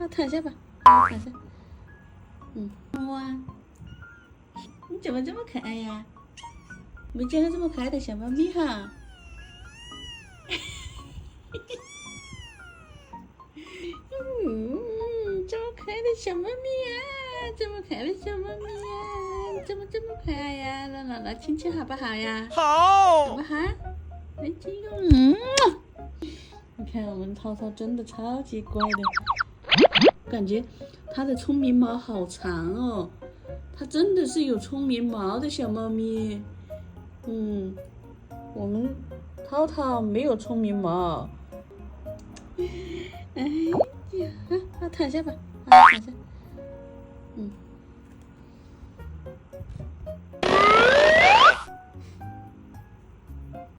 好，躺下吧，躺下。哇，你怎么这么可爱呀？没见过这么可爱的小猫咪哈。这么可爱的小猫咪呀，这么可爱的小猫咪呀，你怎么这么可爱呀？让姥姥亲亲好不好呀？好不好？来亲一个。你看我们涛涛真的超级乖的，感觉它的聪明毛好长哦，它真的是有聪明毛的小猫咪。我们涛涛没有聪明毛。哎呀，好，躺下吧，好，躺下。